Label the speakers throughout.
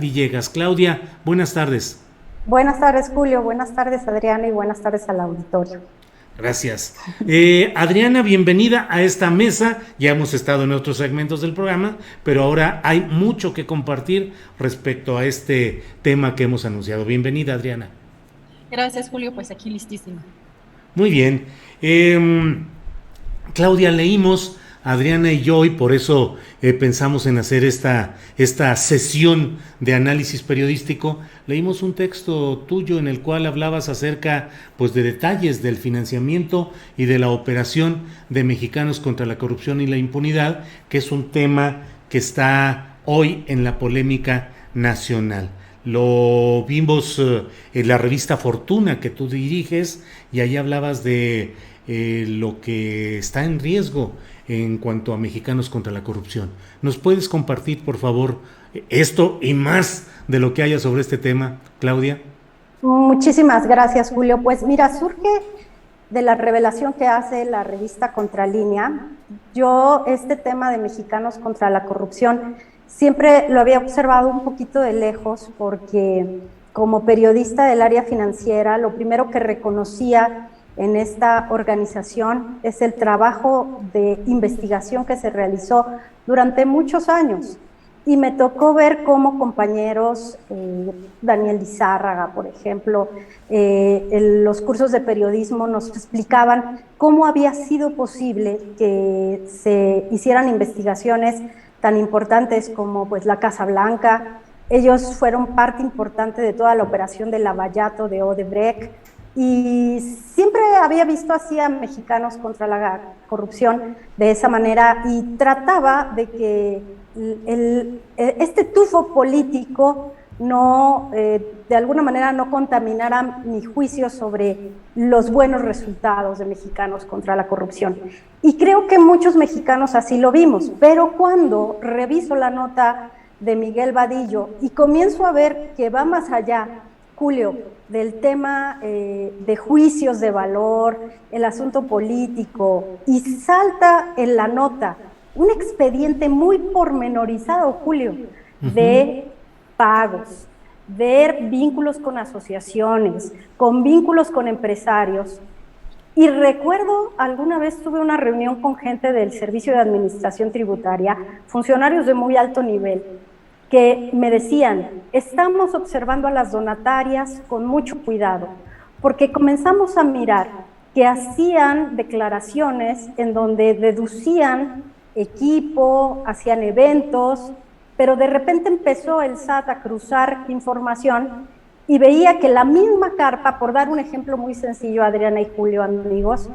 Speaker 1: Villegas. Claudia, buenas tardes.
Speaker 2: Buenas tardes, Julio. Buenas tardes, Adriana, y buenas tardes al auditorio.
Speaker 1: Gracias. Adriana, bienvenida a esta mesa. Ya hemos estado en otros segmentos del programa, pero ahora hay mucho que compartir respecto a este tema que hemos anunciado. Bienvenida, Adriana.
Speaker 3: Gracias, Julio. Pues aquí listísima.
Speaker 1: Muy bien. Claudia, leímos, Adriana y yo, y por eso pensamos en hacer esta sesión de análisis periodístico. Leímos un texto tuyo en el cual hablabas acerca, pues, de detalles del financiamiento y de la operación de Mexicanos contra la Corrupción y la Impunidad, que es un tema que está hoy en la polémica nacional. Lo vimos en la revista Fortuna que tú diriges, y ahí hablabas de lo que está en riesgo en cuanto a Mexicanos contra la Corrupción. ¿Nos puedes compartir, por favor, esto y más de lo que haya sobre este tema, Claudia?
Speaker 2: Muchísimas gracias, Julio. Pues mira, surge de la revelación que hace la revista Contralínea. Yo este tema de Mexicanos contra la Corrupción siempre lo había observado un poquito de lejos, porque como periodista del área financiera, lo primero que reconocía en esta organización es el trabajo de investigación que se realizó durante muchos años. Y me tocó ver cómo compañeros, Daniel Lizárraga, por ejemplo, en los cursos de periodismo nos explicaban cómo había sido posible que se hicieran investigaciones tan importantes como, pues, la Casa Blanca. Ellos fueron parte importante de toda la operación de Lavallato, de Odebrecht, y siempre había visto así a Mexicanos contra la Corrupción de esa manera, y trataba de que este tufo político no, de alguna manera no contaminara mi juicio sobre los buenos resultados de Mexicanos contra la Corrupción. Y creo que muchos mexicanos así lo vimos, pero cuando reviso la nota de Miguel Vadillo y comienzo a ver que va más allá, Julio, del tema de juicios de valor, el asunto político, y salta en la nota un expediente muy pormenorizado, Julio, de pagos, ver vínculos con asociaciones, con vínculos con empresarios. Y recuerdo, alguna vez tuve una reunión con gente del Servicio de Administración Tributaria, funcionarios de muy alto nivel, que me decían: estamos observando a las donatarias con mucho cuidado, porque comenzamos a mirar que hacían declaraciones en donde deducían equipo, hacían eventos, pero de repente empezó el SAT a cruzar información y veía que la misma carpa, por dar un ejemplo muy sencillo, Adriana y Julio, amigos,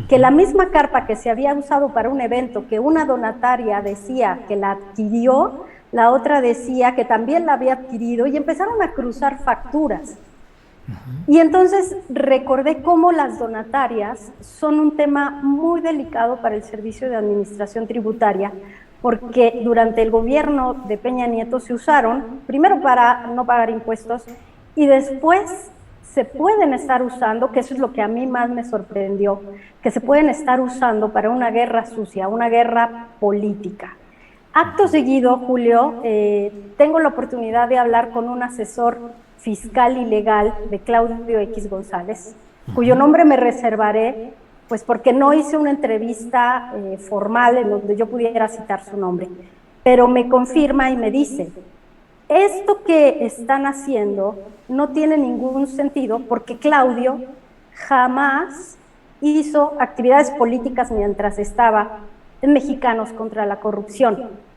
Speaker 2: que la misma carpa que se había usado para un evento, que una donataria decía que la adquirió, la otra decía que también la había adquirido, y empezaron a cruzar facturas. Y entonces recordé cómo las donatarias son un tema muy delicado para el Servicio de Administración Tributaria, porque durante el gobierno de Peña Nieto se usaron, primero para no pagar impuestos, y después se pueden estar usando, que eso es lo que a mí más me sorprendió, que se pueden estar usando para una guerra sucia, una guerra política. Acto seguido, Julio, tengo la oportunidad de hablar con un asesor fiscal y legal de Claudio X González, cuyo nombre me reservaré, pues porque no hice una entrevista formal en donde yo pudiera citar su nombre, pero me confirma y me dice: esto que están haciendo no tiene ningún sentido, porque Claudio jamás hizo actividades políticas mientras estaba en Mexicanos contra la Corrupción.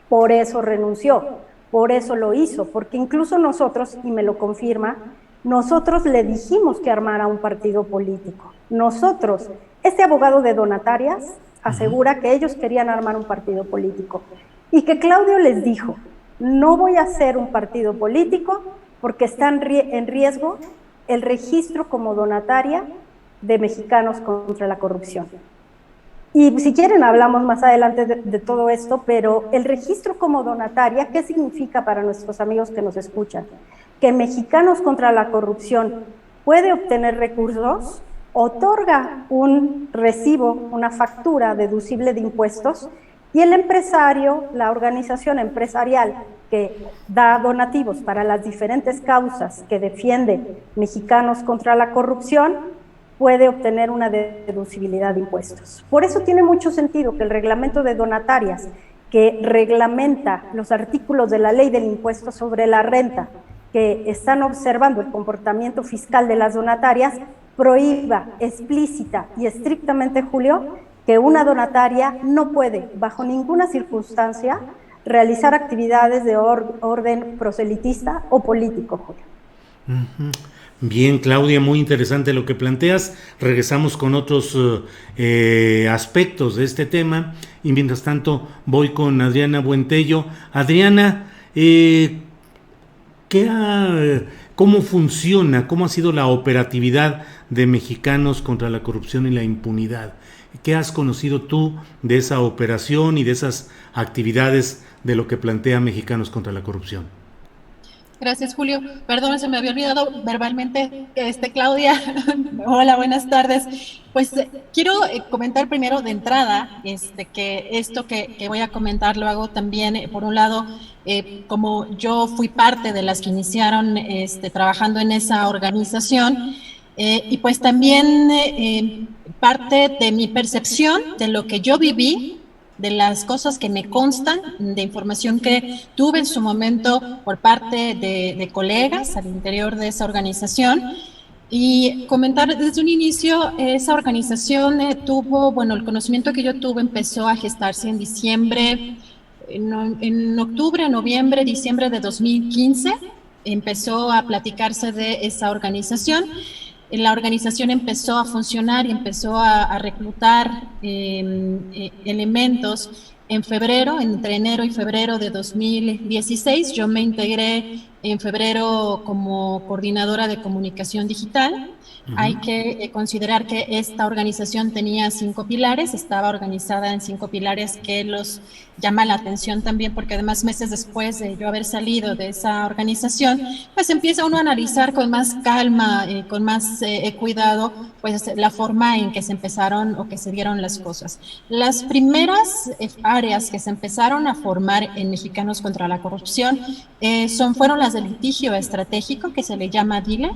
Speaker 2: Por eso renunció, por eso lo hizo, porque incluso nosotros, y me lo confirma, nosotros le dijimos que armara un partido político. Nosotros, este abogado de donatarias asegura que ellos querían armar un partido político y que Claudio les dijo: no voy a hacer un partido político porque está en riesgo el registro como donataria de Mexicanos contra la Corrupción. Y si quieren hablamos más adelante de todo esto, pero el registro como donataria, ¿qué significa para nuestros amigos que nos escuchan? Que Mexicanos contra la Corrupción puede obtener recursos, otorga un recibo, una factura deducible de impuestos, y el empresario, la organización empresarial que da donativos para las diferentes causas que defiende Mexicanos contra la Corrupción, puede obtener una deducibilidad de impuestos. Por eso tiene mucho sentido que el reglamento de donatarias, que reglamenta los artículos de la ley del impuesto sobre la renta, que están observando el comportamiento fiscal de las donatarias, prohíba explícita y estrictamente, Julio, que una donataria no puede, bajo ninguna circunstancia, realizar actividades de orden proselitista o político, Julio.
Speaker 1: Bien, Claudia, muy interesante lo que planteas. Regresamos con otros aspectos de este tema y mientras tanto voy con Adriana Buentello. Adriana, ¿cómo funciona, cómo ha sido la operatividad de Mexicanos contra la Corrupción y la Impunidad? ¿Qué has conocido tú de esa operación y de esas actividades de lo que plantea Mexicanos contra la Corrupción?
Speaker 3: Gracias, Julio. Perdón, se me había olvidado verbalmente, Claudia. Hola, buenas tardes. Pues quiero comentar primero de entrada que esto que voy a comentar lo hago también, por un lado, como yo fui parte de las que iniciaron trabajando en esa organización, y pues también parte de mi percepción de lo que yo viví, de las cosas que me constan, de información que tuve en su momento por parte de colegas al interior de esa organización. Y comentar desde un inicio, esa organización el conocimiento que yo tuve empezó a gestarse en diciembre, en octubre, noviembre, diciembre de 2015, empezó a platicarse de esa organización. La organización empezó a funcionar y empezó a reclutar elementos en febrero, entre enero y febrero de 2016. Yo me integré en febrero como coordinadora de comunicación digital. Hay que considerar que esta organización tenía 5 pilares, estaba organizada en 5 pilares que los llama la atención también, porque además meses después de yo haber salido de esa organización, pues empieza uno a analizar con más calma, con más cuidado, pues la forma en que se empezaron o que se dieron las cosas. Las primeras áreas que se empezaron a formar en Mexicanos contra la Corrupción fueron las del litigio estratégico, que se le llama DILE,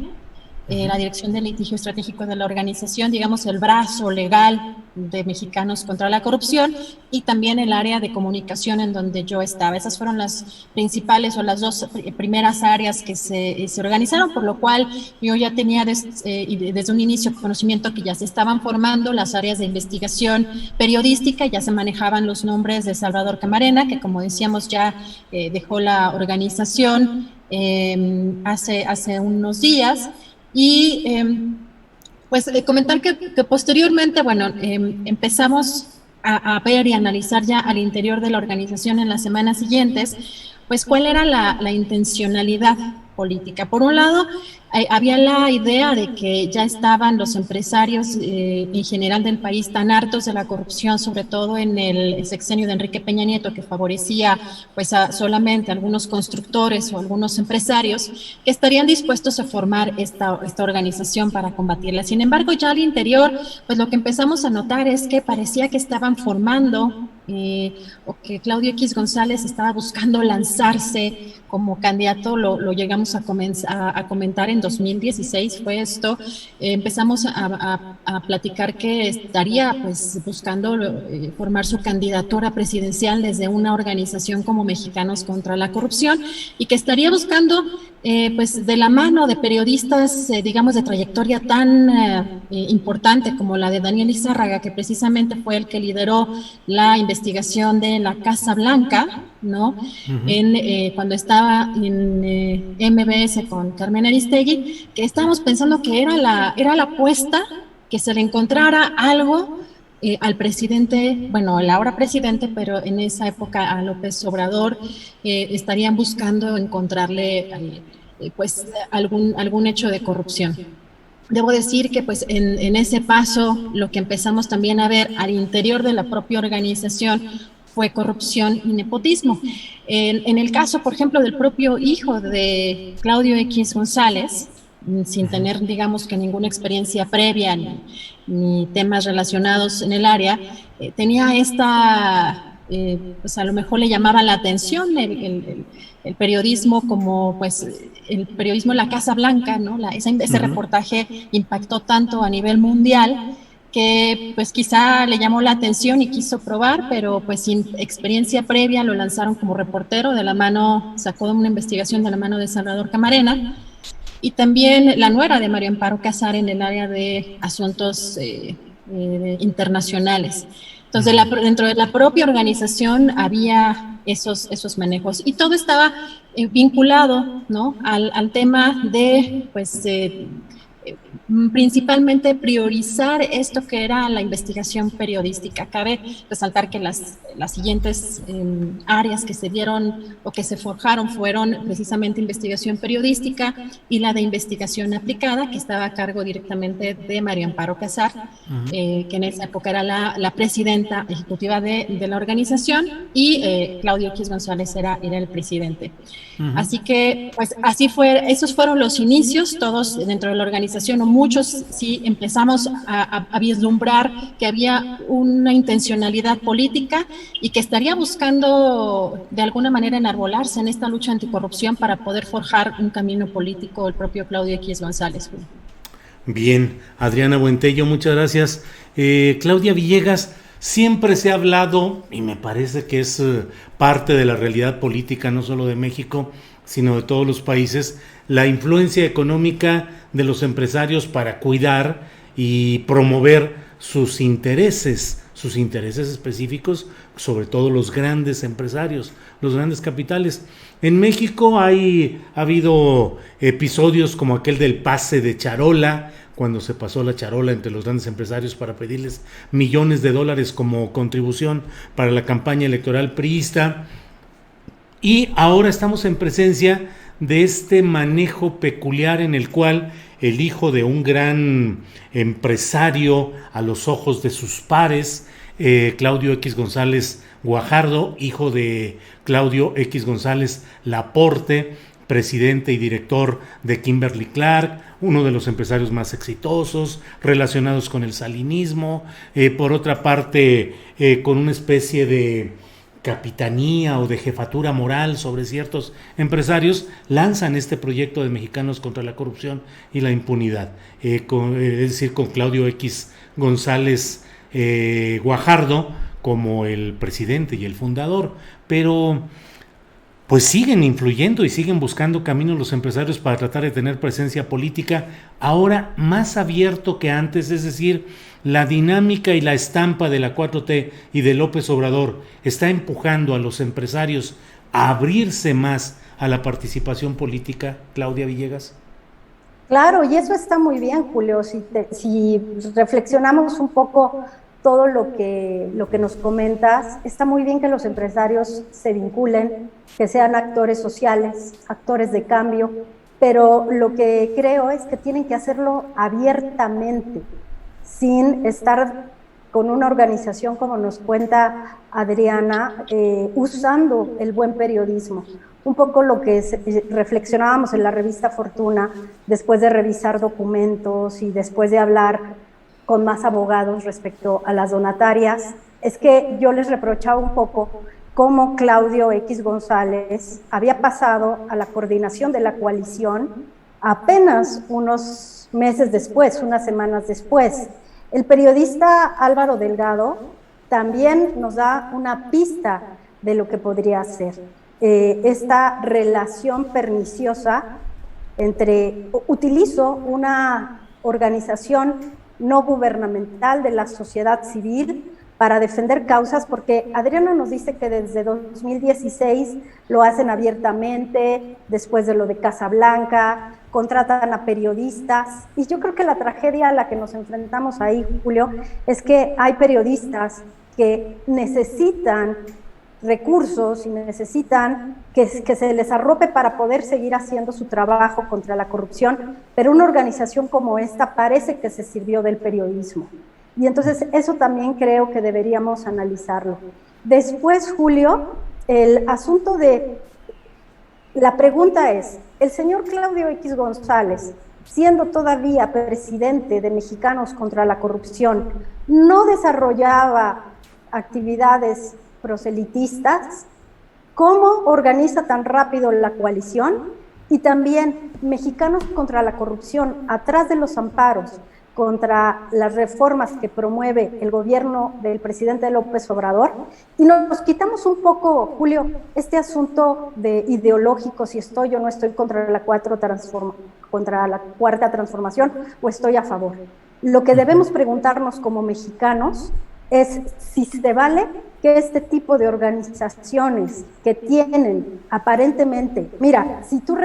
Speaker 3: la Dirección de Litigio Estratégico de la organización, digamos el brazo legal de Mexicanos contra la Corrupción, y también el área de comunicación en donde yo estaba. Esas fueron las principales o las 2 primeras áreas que se organizaron, por lo cual yo ya tenía desde un inicio conocimiento que ya se estaban formando las áreas de investigación periodística, ya se manejaban los nombres de Salvador Camarena, que como decíamos ya dejó la organización hace unos días. Y comentar que posteriormente, empezamos a ver y analizar ya al interior de la organización en las semanas siguientes, pues cuál era la intencionalidad política. Por un lado, había la idea de que ya estaban los empresarios en general del país tan hartos de la corrupción, sobre todo en el sexenio de Enrique Peña Nieto, que favorecía pues solamente a algunos constructores o algunos empresarios que estarían dispuestos a formar esta organización para combatirla. Sin embargo, ya al interior, pues lo que empezamos a notar es que parecía que estaban formando o que Claudio X González estaba buscando lanzarse como candidato. Lo llegamos a comentar en 2016, fue esto. Empezamos a platicar que estaría pues buscando formar su candidatura presidencial desde una organización como Mexicanos contra la Corrupción, y que estaría buscando pues de la mano de periodistas, digamos, de trayectoria tan importante como la de Daniel Izárraga, que precisamente fue el que lideró la investigación de la Casa Blanca, ¿no? Cuando estaba en MBS con Carmen Aristegui, que estábamos pensando que era la apuesta, que se le encontrara algo al presidente, bueno, el ahora presidente, pero en esa época a López Obrador, estarían buscando encontrarle pues algún hecho de corrupción. Debo decir que pues en ese paso lo que empezamos también a ver al interior de la propia organización fue corrupción y nepotismo. En el caso, por ejemplo, del propio hijo de Claudio X González, sin tener, digamos, que ninguna experiencia previa ni temas relacionados en el área, tenía esta, pues a lo mejor le llamaba la atención el periodismo como pues el periodismo en la Casa Blanca, ¿no? Ese reportaje impactó tanto a nivel mundial que pues quizá le llamó la atención y quiso probar, pero pues sin experiencia previa lo lanzaron como reportero de la mano, sacó una investigación de la mano de Salvador Camarena, y también la nuera de María Amparo Casar en el área de asuntos internacionales. Entonces, dentro de la propia organización había esos manejos y todo estaba vinculado, ¿no?, al tema de, pues, principalmente priorizar esto que era la investigación periodística. Cabe resaltar que las siguientes áreas que se dieron o que se forjaron fueron precisamente investigación periodística y la de investigación aplicada, que estaba a cargo directamente de María Amparo Casar, que en esa época era la presidenta ejecutiva de la organización, y Claudio X González era el presidente. Así que, pues, así fue, esos fueron los inicios, todos dentro de la organización, o muchos sí empezamos a vislumbrar que había una intencionalidad política y que estaría buscando de alguna manera enarbolarse en esta lucha anticorrupción para poder forjar un camino político el propio Claudio X González.
Speaker 1: Bien, Adriana Buentello, muchas gracias. Claudia Villegas, siempre se ha hablado, y me parece que es parte de la realidad política, no solo de México, sino de todos los países, la influencia económica de los empresarios para cuidar y promover sus intereses específicos, sobre todo los grandes empresarios, los grandes capitales. En México ha habido episodios como aquel del pase de charola, cuando se pasó la charola entre los grandes empresarios para pedirles millones de dólares como contribución para la campaña electoral priista. Y ahora estamos en presencia de este manejo peculiar en el cual el hijo de un gran empresario a los ojos de sus pares, Claudio X González Guajardo, hijo de Claudio X González Laporte, presidente y director de Kimberly-Clark, uno de los empresarios más exitosos, relacionados con el salinismo, por otra parte, con una especie de capitanía o de jefatura moral sobre ciertos empresarios, lanzan este proyecto de Mexicanos contra la Corrupción y la Impunidad, es decir, con Claudio X González Guajardo como el presidente y el fundador, pero pues siguen influyendo y siguen buscando caminos los empresarios para tratar de tener presencia política, ahora más abierto que antes, es decir, la dinámica y la estampa de la 4T y de López Obrador está empujando a los empresarios a abrirse más a la participación política. Claudia Villegas.
Speaker 2: Claro, y eso está muy bien, Julio. Si reflexionamos un poco todo lo que nos comentas, está muy bien que los empresarios se vinculen, que sean actores sociales, actores de cambio, pero lo que creo es que tienen que hacerlo abiertamente, sin estar con una organización, como nos cuenta Adriana, usando el buen periodismo. Un poco lo que reflexionábamos en la revista Fortuna, después de revisar documentos y después de hablar con más abogados respecto a las donatarias, es que yo les reprochaba un poco cómo Claudio X González había pasado a la coordinación de la coalición apenas unos meses después, unas semanas después. El periodista Álvaro Delgado también nos da una pista de lo que podría ser esta relación perniciosa entre, utilizo una organización no gubernamental de la sociedad civil para defender causas, porque Adriana nos dice que desde 2016 lo hacen abiertamente, después de lo de Casa Blanca, contratan a periodistas, y yo creo que la tragedia a la que nos enfrentamos ahí, Julio, es que hay periodistas que necesitan recursos y necesitan que se les arrope para poder seguir haciendo su trabajo contra la corrupción, pero una organización como esta parece que se sirvió del periodismo. Y entonces eso también creo que deberíamos analizarlo. Después, Julio, el asunto de... La pregunta es, el señor Claudio X González, siendo todavía presidente de Mexicanos contra la Corrupción, ¿no desarrollaba actividades proselitistas? ¿Cómo organiza tan rápido la coalición? Y también Mexicanos contra la Corrupción, atrás de los amparos contra las reformas que promueve el gobierno del presidente López Obrador, y nos quitamos un poco, Julio, este asunto de ideológico, si estoy o no estoy contra la cuarta transformación o estoy a favor. Lo que debemos preguntarnos como mexicanos es si se vale que este tipo de organizaciones que tienen aparentemente, mira, si tú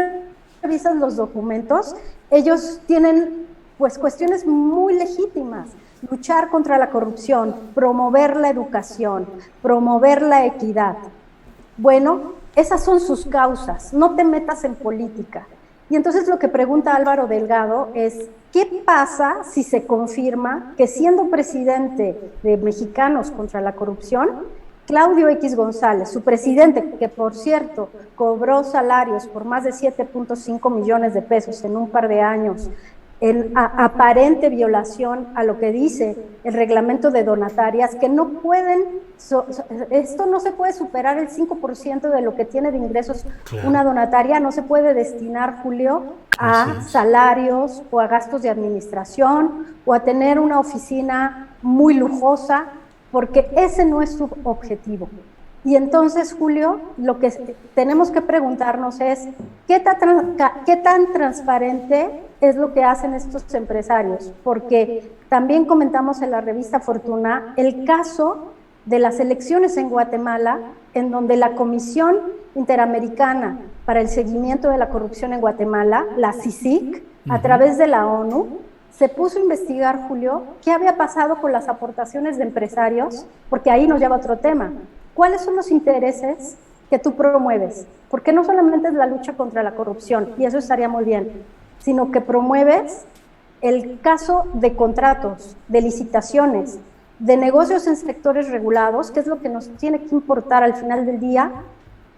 Speaker 2: revisas los documentos, ellos tienen pues cuestiones muy legítimas: luchar contra la corrupción, promover la educación, promover la equidad. Bueno, esas son sus causas, no te metas en política. Y entonces lo que pregunta Álvaro Delgado es, ¿qué pasa si se confirma que siendo presidente de Mexicanos contra la Corrupción, Claudio X González, su presidente, que por cierto cobró salarios por más de 7.5 millones de pesos en un par de años, en aparente violación a lo que dice el reglamento de donatarias, que no pueden, esto no se puede superar el 5% de lo que tiene de ingresos? Claro. Una donataria no se puede destinar, Julio, a salarios o a gastos de administración o a tener una oficina muy lujosa, porque ese no es su objetivo. Y entonces, Julio, lo que tenemos que preguntarnos es, ¿qué tan transparente es lo que hacen estos empresarios? Porque también comentamos en la revista Fortuna el caso de las elecciones en Guatemala, en donde la Comisión Interamericana para el Seguimiento de la Corrupción en Guatemala, la CICIG, a través de la ONU, se puso a investigar, Julio, qué había pasado con las aportaciones de empresarios, porque ahí nos lleva otro tema. ¿Cuáles son los intereses que tú promueves? Porque no solamente es la lucha contra la corrupción, y eso estaría muy bien, sino que promueves el caso de contratos, de licitaciones, de negocios en sectores regulados, que es lo que nos tiene que importar al final del día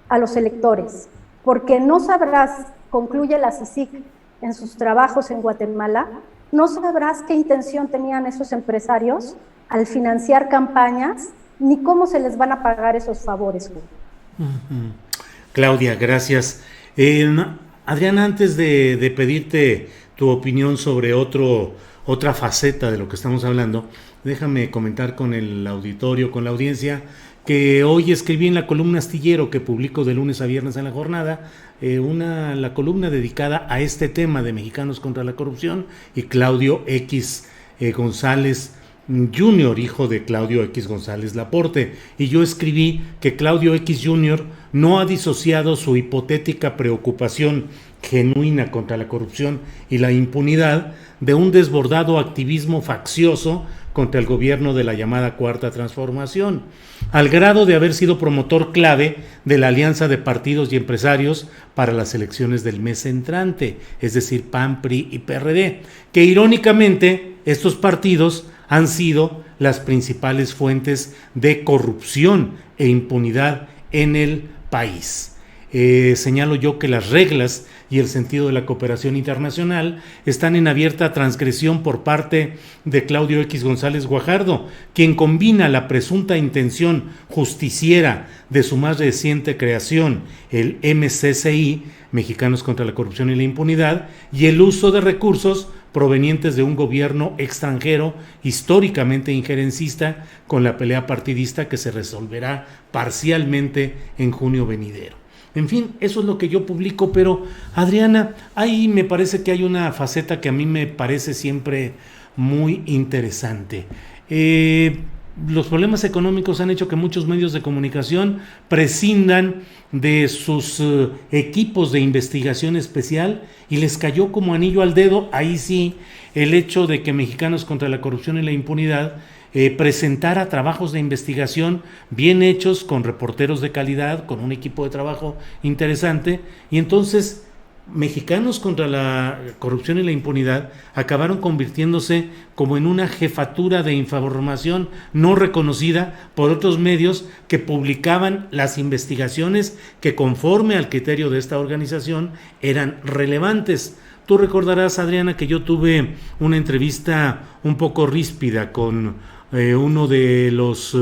Speaker 2: a los electores. Porque no sabrás, concluye la CICIG en sus trabajos en Guatemala, no sabrás qué intención tenían esos empresarios al financiar campañas, ni cómo se les van a pagar esos favores.
Speaker 1: Claudia, gracias. Adriana, antes de pedirte tu opinión sobre otra faceta de lo que estamos hablando, déjame comentar con el auditorio, con la audiencia, que hoy escribí en la columna Astillero, que publico de lunes a viernes en La Jornada, la columna dedicada a este tema de Mexicanos contra la Corrupción, y Claudio X González Jr., hijo de Claudio X González Laporte, y yo escribí que Claudio X Jr. no ha disociado su hipotética preocupación genuina contra la corrupción y la impunidad de un desbordado activismo faccioso contra el gobierno de la llamada Cuarta Transformación, al grado de haber sido promotor clave de la alianza de partidos y empresarios para las elecciones del mes entrante, es decir, PAN, PRI y PRD, que irónicamente estos partidos han sido las principales fuentes de corrupción e impunidad en el país. Señalo yo que las reglas y el sentido de la cooperación internacional están en abierta transgresión por parte de Claudio X González Guajardo, quien combina la presunta intención justiciera de su más reciente creación, el MCCI, Mexicanos contra la Corrupción y la Impunidad, y el uso de recursos provenientes de un gobierno extranjero históricamente injerencista, con la pelea partidista que se resolverá parcialmente en junio venidero. En fin, eso es lo que yo publico, pero Adriana, ahí me parece que hay una faceta que a mí me parece siempre muy interesante. Los problemas económicos han hecho que muchos medios de comunicación prescindan de sus equipos de investigación especial, y les cayó como anillo al dedo, ahí sí, el hecho de que Mexicanos contra la Corrupción y la Impunidad presentara trabajos de investigación bien hechos, con reporteros de calidad, con un equipo de trabajo interesante, y entonces Mexicanos contra la Corrupción y la Impunidad acabaron convirtiéndose como en una jefatura de información no reconocida por otros medios que publicaban las investigaciones que, conforme al criterio de esta organización, eran relevantes. Tú recordarás, Adriana, que yo tuve una entrevista un poco ríspida con uno de los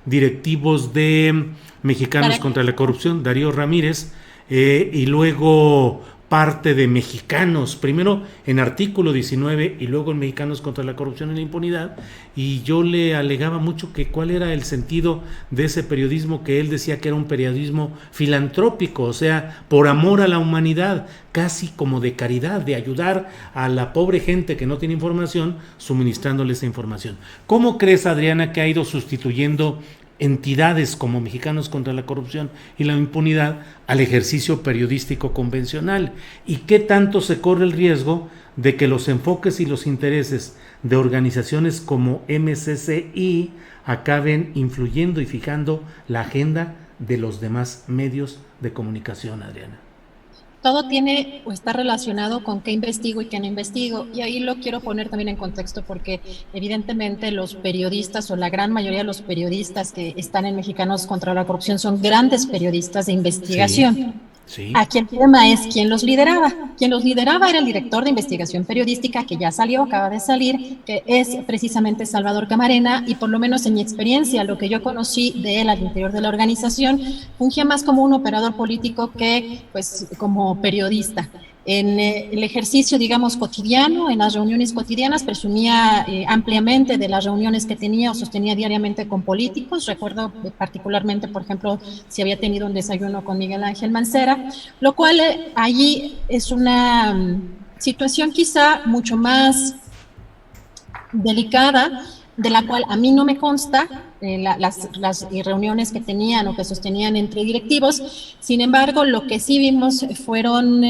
Speaker 1: directivos de Mexicanos contra la Corrupción, Darío Ramírez, y luego parte de Mexicanos, primero en Artículo 19 y luego en Mexicanos contra la Corrupción y la Impunidad, y yo le alegaba mucho que cuál era el sentido de ese periodismo, que él decía que era un periodismo filantrópico, o sea, por amor a la humanidad, casi como de caridad, de ayudar a la pobre gente que no tiene información, suministrándole esa información. ¿Cómo crees, Adriana, que ha ido sustituyendo entidades como Mexicanos contra la Corrupción y la Impunidad al ejercicio periodístico convencional? ¿Y qué tanto se corre el riesgo de que los enfoques y los intereses de organizaciones como MCCI acaben influyendo y fijando la agenda de los demás medios de comunicación, Adriana?
Speaker 3: Todo tiene o está relacionado con qué investigo y qué no investigo. Y ahí lo quiero poner también en contexto porque evidentemente los periodistas o la gran mayoría de los periodistas que están en Mexicanos contra la Corrupción son grandes periodistas de investigación.
Speaker 1: Sí, sí.
Speaker 3: Aquí el tema es quién los lideraba. Quien los lideraba era el director de investigación periodística que ya salió, acaba de salir, que es precisamente Salvador Camarena, y por lo menos en mi experiencia, lo que yo conocí de él al interior de la organización, fungía más como un operador político que pues como periodista. En el ejercicio, digamos, cotidiano, en las reuniones cotidianas, presumía ampliamente de las reuniones que tenía o sostenía diariamente con políticos. Recuerdo particularmente, por ejemplo, si había tenido un desayuno con Miguel Ángel Mancera, lo cual allí es una situación quizá mucho más delicada, de la cual a mí no me consta las reuniones que tenían o que sostenían entre directivos. Sin embargo, lo que sí vimos fueron,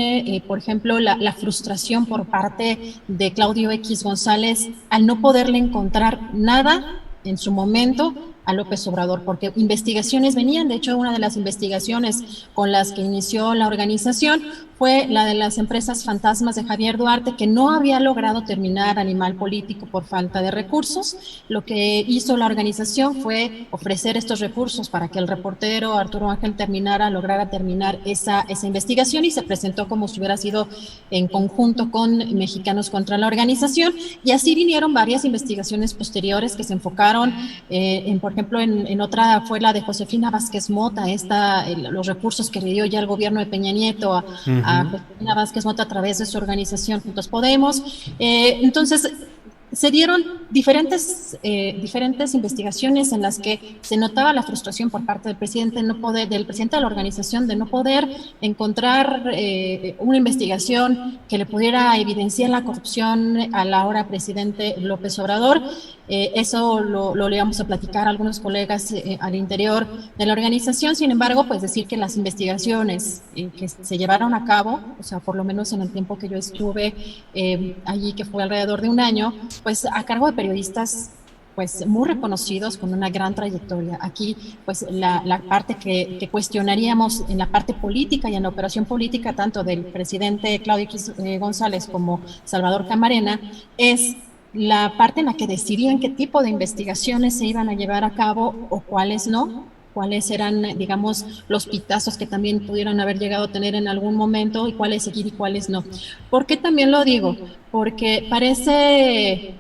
Speaker 3: por ejemplo, la frustración por parte de Claudio X González al no poderle encontrar nada en su momento a López Obrador, porque investigaciones venían. De hecho, una de las investigaciones con las que inició la organización fue la de las empresas fantasmas de Javier Duarte, que no había logrado terminar Animal Político por falta de recursos. Lo que hizo la organización fue ofrecer estos recursos para que el reportero Arturo Ángel lograra terminar esa investigación, y se presentó como si hubiera sido en conjunto con Mexicanos contra la Organización, y así vinieron varias investigaciones posteriores que se enfocaron por ejemplo, en otra fue la de Josefina Vázquez Mota, los recursos que le dio ya el gobierno de Peña Nieto a Josefina Vázquez Mota a través de su organización Juntos Podemos. Entonces, se dieron diferentes investigaciones en las que se notaba la frustración por parte del presidente de la organización de no poder encontrar una investigación que le pudiera evidenciar la corrupción al ahora presidente López Obrador. Eso lo íbamos a platicar a algunos colegas al interior de la organización. Sin embargo, pues decir que las investigaciones que se llevaron a cabo, o sea, por lo menos en el tiempo que yo estuve allí, que fue alrededor de un año, pues a cargo de periodistas pues muy reconocidos con una gran trayectoria. Aquí pues la parte que cuestionaríamos en la parte política y en la operación política tanto del presidente Claudio X González como Salvador Camarena es la parte en la que decidían qué tipo de investigaciones se iban a llevar a cabo o cuáles no, cuáles eran, digamos, los pitazos que también pudieran haber llegado a tener en algún momento y cuáles seguir y cuáles no. ¿Por qué también lo digo? Porque parece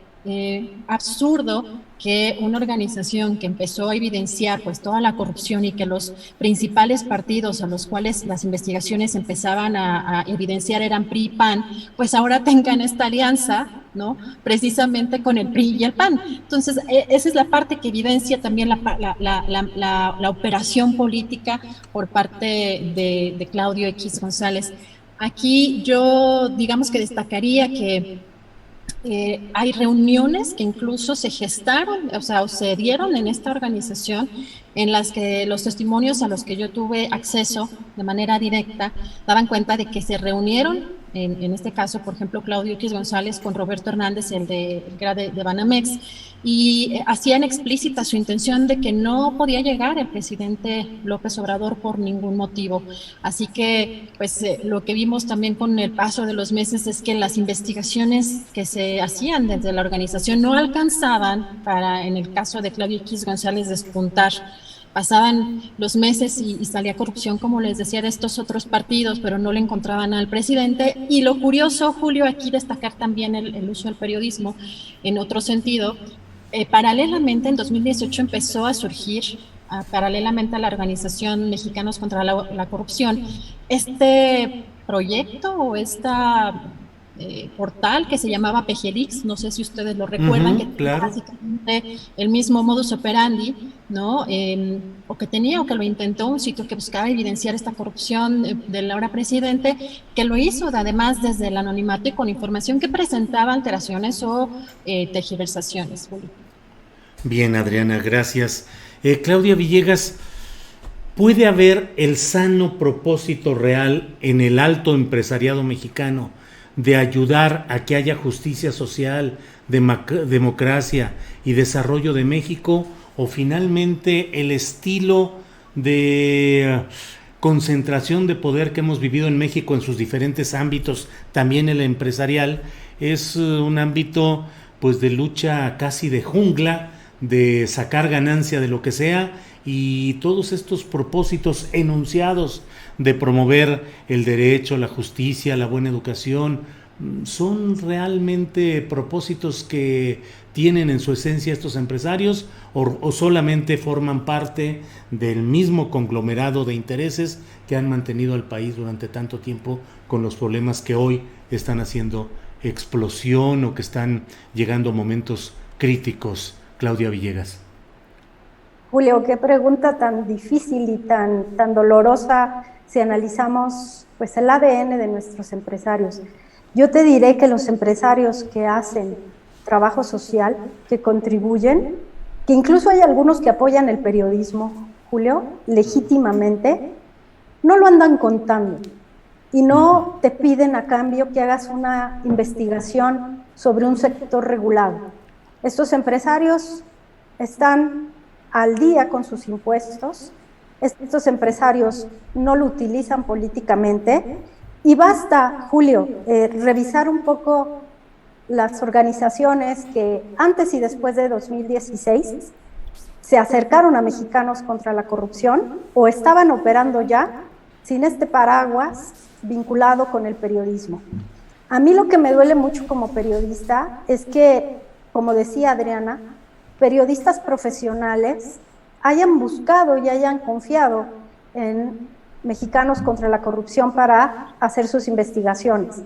Speaker 3: absurdo que una organización que empezó a evidenciar pues toda la corrupción y que los principales partidos a los cuales las investigaciones empezaban a evidenciar eran PRI y PAN, pues ahora tengan esta alianza, ¿no? Precisamente con el PRI y el PAN. Entonces, esa es la parte que evidencia también la operación política por parte de Claudio X González. Aquí yo, digamos que destacaría que hay reuniones que incluso se gestaron, o sea, o se dieron en esta organización, en las que los testimonios a los que yo tuve acceso de manera directa daban cuenta de que se reunieron, en este caso, por ejemplo, Claudio X González con Roberto Hernández, el que era de Banamex, y hacían explícita su intención de que no podía llegar el presidente López Obrador por ningún motivo. Así que, pues, lo que vimos también con el paso de los meses es que las investigaciones que se hacían desde la organización no alcanzaban para, en el caso de Claudio X González, despuntar. Pasaban los meses y salía corrupción, como les decía, de estos otros partidos, pero no le encontraban al presidente. Y lo curioso, Julio, aquí destacar también el uso del periodismo en otro sentido, Paralelamente, en 2018 empezó a surgir, paralelamente a la organización Mexicanos contra la Corrupción, este proyecto o esta portal que se llamaba PGLix, no sé si ustedes lo recuerdan, que tenía
Speaker 1: claro.
Speaker 3: básicamente el mismo modus operandi, ¿no? O que tenía o que lo intentó, un sitio que buscaba evidenciar esta corrupción del ahora presidente, que lo hizo además desde el anonimato y con información que presentaba alteraciones o tergiversaciones.
Speaker 1: Bien, Adriana, gracias. Claudia Villegas, ¿puede haber el sano propósito real en el alto empresariado mexicano de ayudar a que haya justicia social, democracia y desarrollo de México? ¿O finalmente el estilo de concentración de poder que hemos vivido en México en sus diferentes ámbitos, también el empresarial, es un ámbito pues de lucha casi de jungla, de sacar ganancia de lo que sea, y todos estos propósitos enunciados de promover el derecho, la justicia, la buena educación, son realmente propósitos que tienen en su esencia estos empresarios o solamente forman parte del mismo conglomerado de intereses que han mantenido al país durante tanto tiempo con los problemas que hoy están haciendo explosión o que están llegando a momentos críticos? Claudia Villegas.
Speaker 2: Julio, qué pregunta tan difícil y tan dolorosa si analizamos pues el ADN de nuestros empresarios. Yo te diré que los empresarios que hacen trabajo social, que contribuyen, que incluso hay algunos que apoyan el periodismo, Julio, legítimamente, no lo andan contando y no te piden a cambio que hagas una investigación sobre un sector regulado. Estos empresarios están al día con sus impuestos, estos empresarios no lo utilizan políticamente y basta, Julio, revisar un poco las organizaciones que antes y después de 2016 se acercaron a Mexicanos contra la Corrupción o estaban operando ya sin este paraguas vinculado con el periodismo. A mí lo que me duele mucho como periodista es que, como decía Adriana, periodistas profesionales hayan buscado y hayan confiado en Mexicanos contra la Corrupción para hacer sus investigaciones.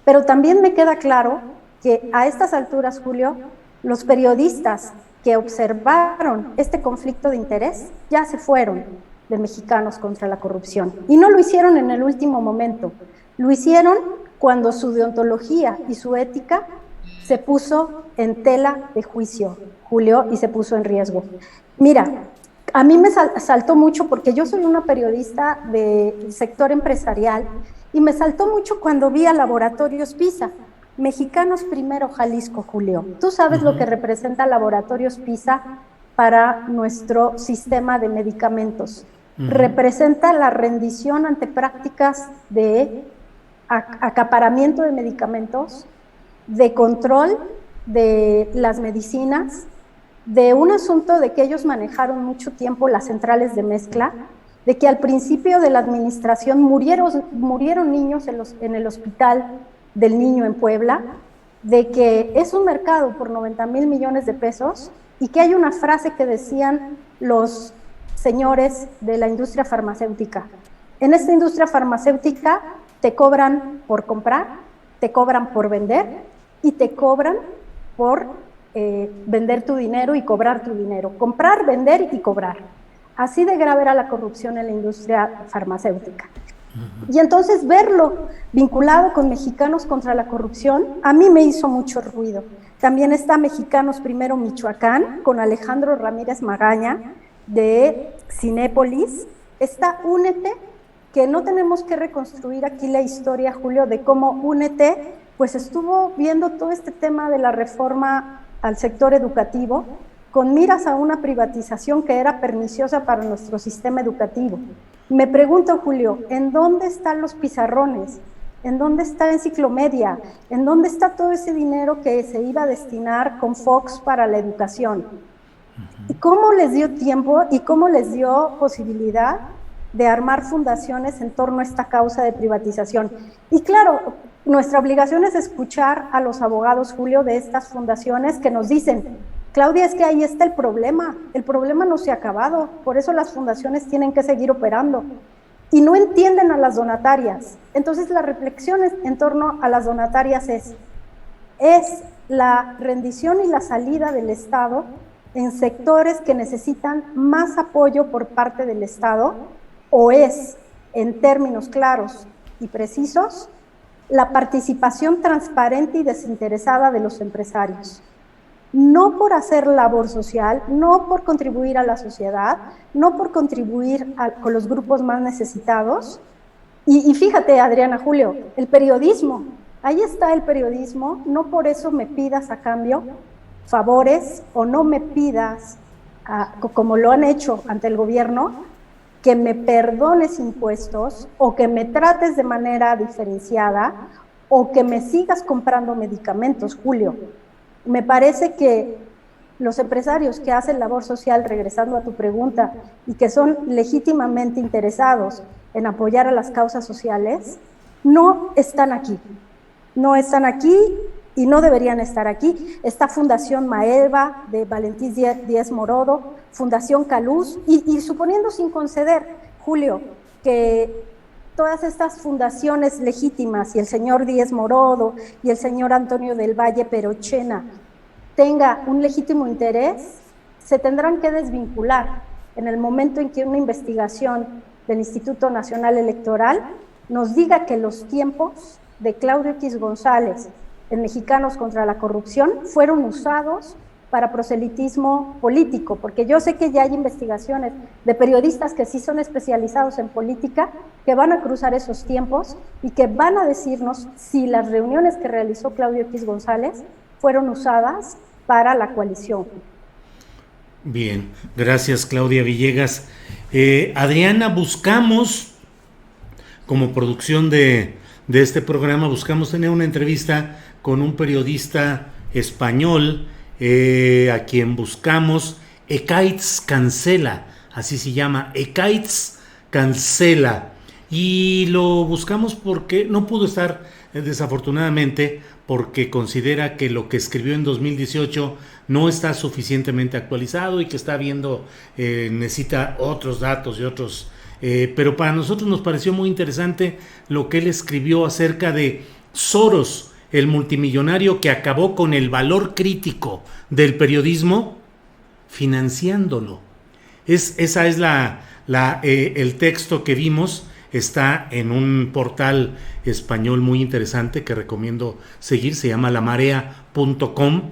Speaker 2: Pero también me queda claro que a estas alturas, Julio, los periodistas que observaron este conflicto de interés ya se fueron de Mexicanos contra la Corrupción. Y no lo hicieron en el último momento, lo hicieron cuando su deontología y su ética se puso en tela de juicio, Julio, y se puso en riesgo. Mira, a mí me saltó mucho porque yo soy una periodista del sector empresarial y me saltó mucho cuando vi a Laboratorios PISA, Mexicanos Primero Jalisco, Julio. Tú sabes lo que representa Laboratorios PISA para nuestro sistema de medicamentos. Representa la rendición ante prácticas de acaparamiento de medicamentos, de control de las medicinas, de un asunto de que ellos manejaron mucho tiempo las centrales de mezcla, de que al principio de la administración murieron niños en el hospital del niño en Puebla, de que es un mercado por 90,000 millones de pesos y que hay una frase que decían los señores de la industria farmacéutica. En esta industria farmacéutica te cobran por comprar, te cobran por vender y te cobran por vender tu dinero y cobrar tu dinero. Comprar, vender y cobrar. Así de grave era la corrupción en la industria farmacéutica. Y entonces verlo vinculado con Mexicanos contra la Corrupción, a mí me hizo mucho ruido. También está Mexicanos Primero Michoacán, con Alejandro Ramírez Magaña, de Cinépolis. Está Únete, que no tenemos que reconstruir aquí la historia, Julio, de cómo Únete pues estuvo viendo todo este tema de la reforma al sector educativo con miras a una privatización que era perniciosa para nuestro sistema educativo. Me pregunto, Julio, ¿en dónde están los pizarrones? ¿En dónde está Enciclomedia? ¿En dónde está todo ese dinero que se iba a destinar con Fox para la educación? ¿Y cómo les dio tiempo y cómo les dio posibilidad de armar fundaciones en torno a esta causa de privatización? Y claro, nuestra obligación es escuchar a los abogados, Julio, de estas fundaciones que nos dicen, Claudia, es que ahí está el problema no se ha acabado, por eso las fundaciones tienen que seguir operando y no entienden a las donatarias. Entonces la reflexión en torno a las donatarias es la rendición y la salida del Estado en sectores que necesitan más apoyo por parte del Estado, o es, en términos claros y precisos, la participación transparente y desinteresada de los empresarios. No por hacer labor social, no por contribuir a la sociedad, no por contribuir con los grupos más necesitados. Y fíjate, Adriana, Julio, el periodismo, ahí está el periodismo, no por eso me pidas a cambio favores o no me pidas, como lo han hecho ante el gobierno, que me perdones impuestos o que me trates de manera diferenciada o que me sigas comprando medicamentos, Julio. Me parece que los empresarios que hacen labor social, regresando a tu pregunta, y que son legítimamente interesados en apoyar a las causas sociales, no están aquí y no deberían estar aquí. Está Fundación Maelva de Valentín Díez Morodo, Fundación Caluz, y suponiendo sin conceder, Julio, que todas estas fundaciones legítimas y el señor Díez Morodo y el señor Antonio del Valle Perochena tenga un legítimo interés, se tendrán que desvincular en el momento en que una investigación del Instituto Nacional Electoral nos diga que los tiempos de Claudio X González en Mexicanos contra la Corrupción fueron usados para proselitismo político, porque yo sé que ya hay investigaciones de periodistas que sí son especializados en política, que van a cruzar esos tiempos y que van a decirnos si las reuniones que realizó Claudio X González fueron usadas para la coalición.
Speaker 1: Bien, gracias Claudia Villegas. Adriana, buscamos, como producción de este programa, buscamos tener una entrevista con un periodista español, a quien buscamos, Ekaitz Cancela, así se llama, Ekaitz Cancela, y lo buscamos porque no pudo estar, desafortunadamente, porque considera que lo que escribió en 2018 no está suficientemente actualizado y que está viendo, necesita otros datos y otros, pero para nosotros nos pareció muy interesante lo que él escribió acerca de Soros, el multimillonario que acabó con el valor crítico del periodismo financiándolo. Esa es el texto que vimos. Está en un portal español muy interesante que recomiendo seguir, se llama lamarea.com,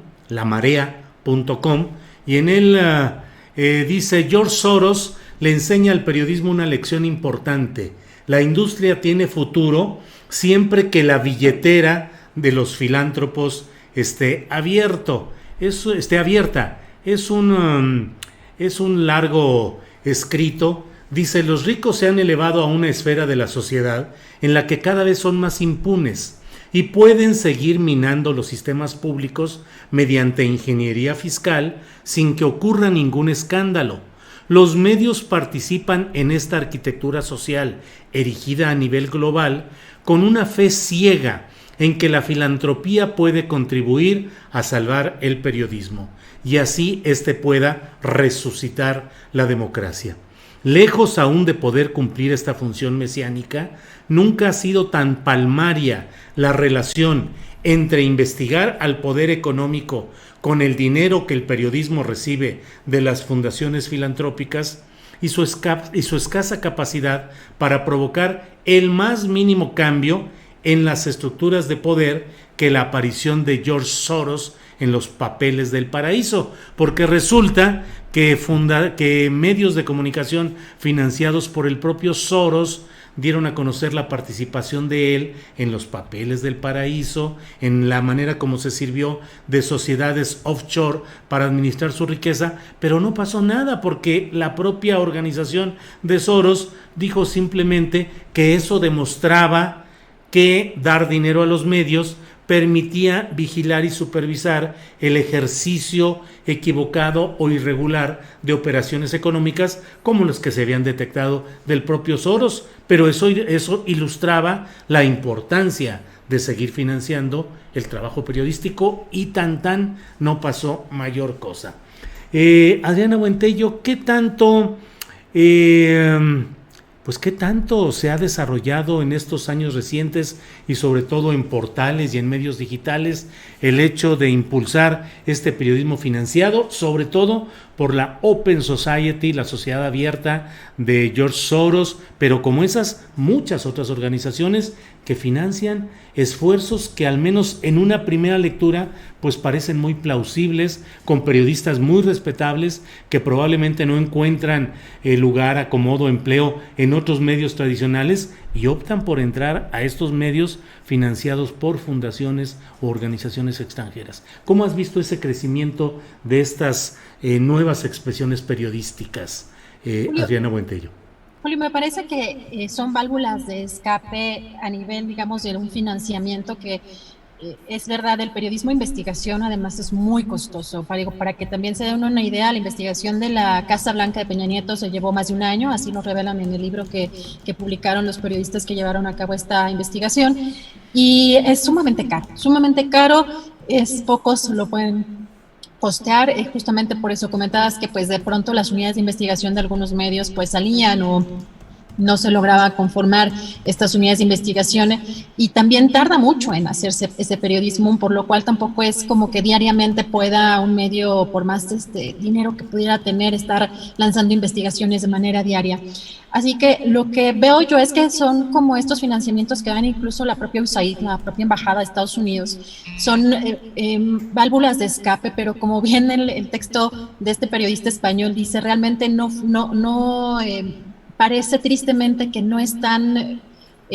Speaker 1: y en él dice: George Soros le enseña al periodismo una lección importante. La industria tiene futuro siempre que la billetera de los filántropos esté abierta. Es un largo escrito. Dice: los ricos se han elevado a una esfera de la sociedad en la que cada vez son más impunes y pueden seguir minando los sistemas públicos mediante ingeniería fiscal sin que ocurra ningún escándalo. Los medios participan en esta arquitectura social erigida a nivel global con una fe ciega en que la filantropía puede contribuir a salvar el periodismo y así éste pueda resucitar la democracia. Lejos aún de poder cumplir esta función mesiánica, nunca ha sido tan palmaria la relación entre investigar al poder económico con el dinero que el periodismo recibe de las fundaciones filantrópicas y su escasa capacidad para provocar el más mínimo cambio en las estructuras de poder que la aparición de George Soros en los papeles del paraíso, porque resulta que medios de comunicación financiados por el propio Soros dieron a conocer la participación de él en los papeles del paraíso, en la manera como se sirvió de sociedades offshore para administrar su riqueza, pero no pasó nada porque la propia organización de Soros dijo simplemente que eso demostraba que dar dinero a los medios permitía vigilar y supervisar el ejercicio equivocado o irregular de operaciones económicas como las que se habían detectado del propio Soros, pero eso ilustraba la importancia de seguir financiando el trabajo periodístico y no pasó mayor cosa. Adriana Buentello, ¿qué tanto se ha desarrollado en estos años recientes y sobre todo en portales y en medios digitales el hecho de impulsar este periodismo financiado, sobre todo por la Open Society, la sociedad abierta de George Soros, pero como esas muchas otras organizaciones que financian esfuerzos que al menos en una primera lectura pues parecen muy plausibles, con periodistas muy respetables que probablemente no encuentran lugar, acomodo, empleo en otros medios tradicionales y optan por entrar a estos medios financiados por fundaciones o organizaciones extranjeras. ¿Cómo has visto ese crecimiento de estas nuevas expresiones periodísticas, Adriana Buentello?
Speaker 3: Julio, me parece que son válvulas de escape a nivel, digamos, de un financiamiento que es verdad, el periodismo de investigación además es muy costoso. Para que también se den una idea, la investigación de la Casa Blanca de Peña Nieto se llevó más de un año, así lo revelan en el libro que publicaron los periodistas que llevaron a cabo esta investigación, y es sumamente caro, pocos lo pueden costear, justamente por eso comentabas que pues de pronto las unidades de investigación de algunos medios pues salían o no se lograba conformar estas unidades de investigación y también tarda mucho en hacerse ese periodismo, por lo cual tampoco es como que diariamente pueda un medio, por más dinero que pudiera tener, estar lanzando investigaciones de manera diaria. Así que lo que veo yo es que son como estos financiamientos que dan incluso la propia USAID, la propia Embajada de Estados Unidos, son válvulas de escape, pero como bien el texto de este periodista español dice, realmente no parece tristemente que no están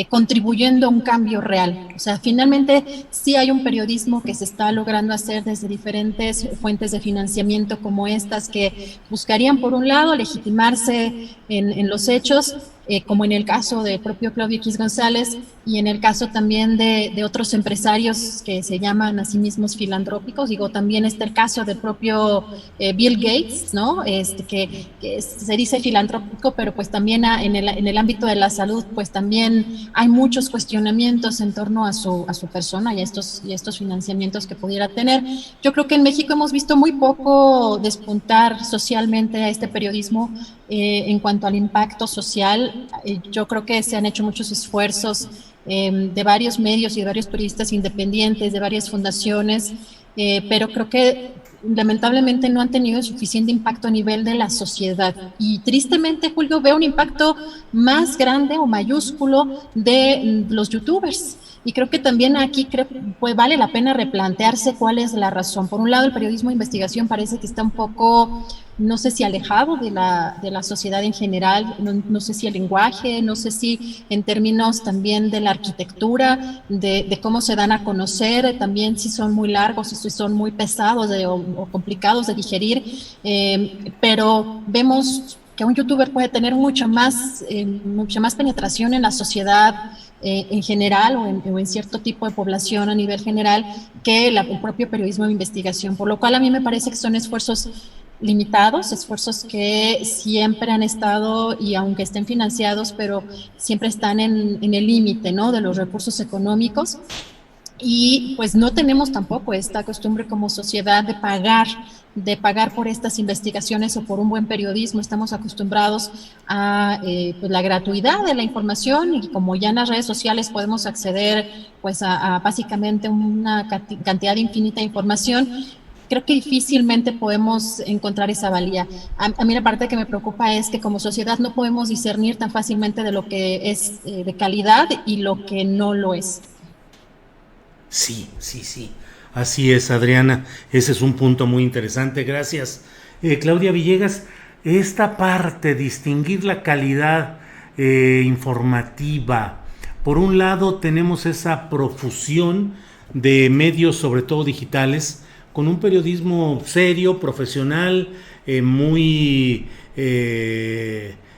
Speaker 3: contribuyendo a un cambio real. O sea, finalmente sí hay un periodismo que se está logrando hacer desde diferentes fuentes de financiamiento como estas que buscarían, por un lado, legitimarse en los hechos, como en el caso del propio Claudio X González y en el caso también de otros empresarios que se llaman a sí mismos filantrópicos. Digo, también está el caso del propio Bill Gates, ¿no? Que se dice filantrópico, pero pues también en el ámbito de la salud, pues también hay muchos cuestionamientos en torno a su persona y a estos financiamientos que pudiera tener. Yo creo que en México hemos visto muy poco despuntar socialmente a este periodismo en cuanto al impacto social. Yo creo que se han hecho muchos esfuerzos de varios medios y de varios periodistas independientes, de varias fundaciones, pero creo que lamentablemente no han tenido suficiente impacto a nivel de la sociedad. Y tristemente, Julio, veo un impacto más grande o mayúsculo de los youtubers. Y creo que también aquí pues vale la pena replantearse cuál es la razón. Por un lado, el periodismo de investigación parece que está un poco, no sé si alejado de la sociedad en general, no sé si el lenguaje, no sé si en términos también de la arquitectura, de cómo se dan a conocer, también si son muy largos, si son muy pesados o complicados de digerir, pero vemos que un youtuber puede tener mucha más penetración en la sociedad en general o en cierto tipo de población a nivel general que el propio periodismo de investigación, por lo cual a mí me parece que son esfuerzos limitados, esfuerzos que siempre han estado, y aunque estén financiados, pero siempre están en el límite, ¿no?, de los recursos económicos. Y pues no tenemos tampoco esta costumbre como sociedad de pagar por estas investigaciones o por un buen periodismo. Estamos acostumbrados a pues la gratuidad de la información, y como ya en las redes sociales podemos acceder pues a básicamente una cantidad infinita de información, creo que difícilmente podemos encontrar esa valía. A mí la parte que me preocupa es que como sociedad no podemos discernir tan fácilmente de lo que es de calidad y lo que no lo es.
Speaker 1: Sí. Así es, Adriana. Ese es un punto muy interesante. Gracias. Claudia Villegas, esta parte, distinguir la calidad informativa. Por un lado, tenemos esa profusión de medios, sobre todo digitales, con un periodismo serio, profesional, muy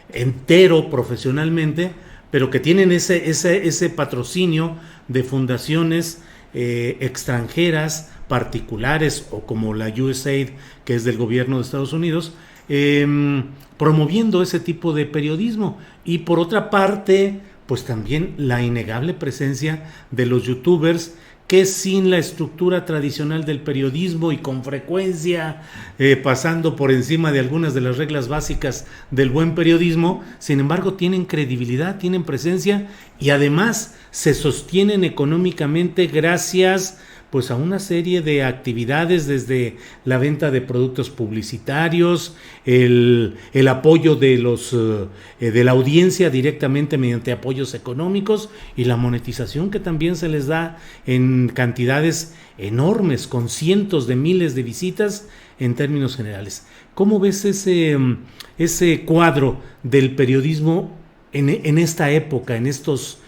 Speaker 1: entero profesionalmente, pero que tienen ese patrocinio de fundaciones extranjeras, particulares o como la USAID, que es del gobierno de Estados Unidos, promoviendo ese tipo de periodismo. Y por otra parte, pues también la innegable presencia de los youtubers que sin la estructura tradicional del periodismo y con frecuencia pasando por encima de algunas de las reglas básicas del buen periodismo, sin embargo tienen credibilidad, tienen presencia y además se sostienen económicamente gracias pues a una serie de actividades, desde la venta de productos publicitarios, el apoyo de la audiencia directamente mediante apoyos económicos y la monetización que también se les da en cantidades enormes, con cientos de miles de visitas en términos generales. ¿Cómo ves ese cuadro del periodismo en esta época, en estos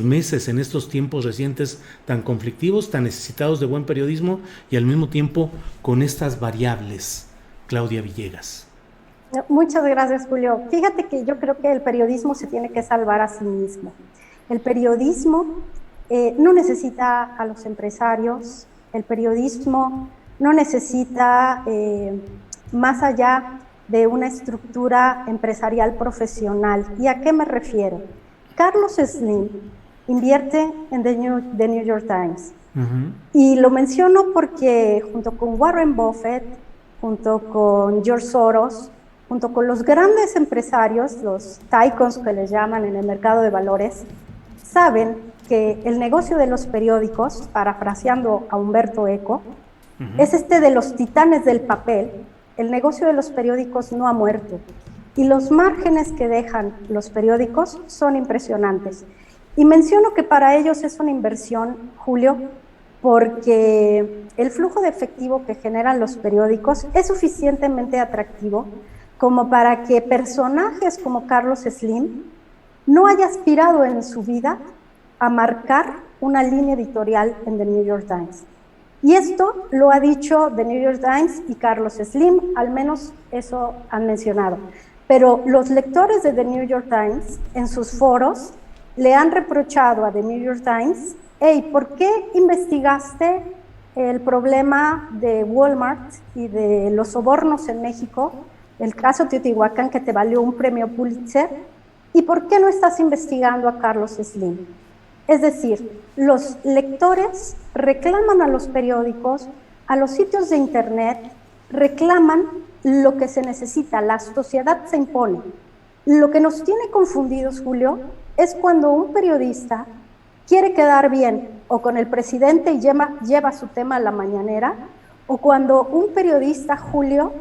Speaker 1: meses, en estos tiempos recientes tan conflictivos, tan necesitados de buen periodismo y al mismo tiempo con estas variables? Claudia Villegas.
Speaker 2: Muchas gracias, Julio. Fíjate que yo creo que el periodismo se tiene que salvar a sí mismo. El periodismo no necesita a los empresarios, el periodismo no necesita más allá de una estructura empresarial profesional. ¿Y a qué me refiero? Carlos Slim invierte en The New York Times. Y lo menciono porque junto con Warren Buffett, junto con George Soros, junto con los grandes empresarios, los tycoons que les llaman en el mercado de valores, saben que el negocio de los periódicos, parafraseando a Humberto Eco, es de los titanes del papel. El negocio de los periódicos no ha muerto. Y los márgenes que dejan los periódicos son impresionantes. Y menciono que para ellos es una inversión, Julio, porque el flujo de efectivo que generan los periódicos es suficientemente atractivo como para que personajes como Carlos Slim no haya aspirado en su vida a marcar una línea editorial en The New York Times. Y esto lo ha dicho The New York Times y Carlos Slim, al menos eso han mencionado. Pero los lectores de The New York Times en sus foros le han reprochado a The New York Times: hey, ¿por qué investigaste el problema de Walmart y de los sobornos en México, el caso Teotihuacán que te valió un premio Pulitzer, y por qué no estás investigando a Carlos Slim? Es decir, los lectores reclaman a los periódicos, a los sitios de internet, reclaman lo que se necesita, la sociedad se impone. Lo que nos tiene confundidos, Julio, es cuando un periodista quiere quedar bien o con el presidente y lleva su tema a la mañanera, o cuando un periodista, Julio,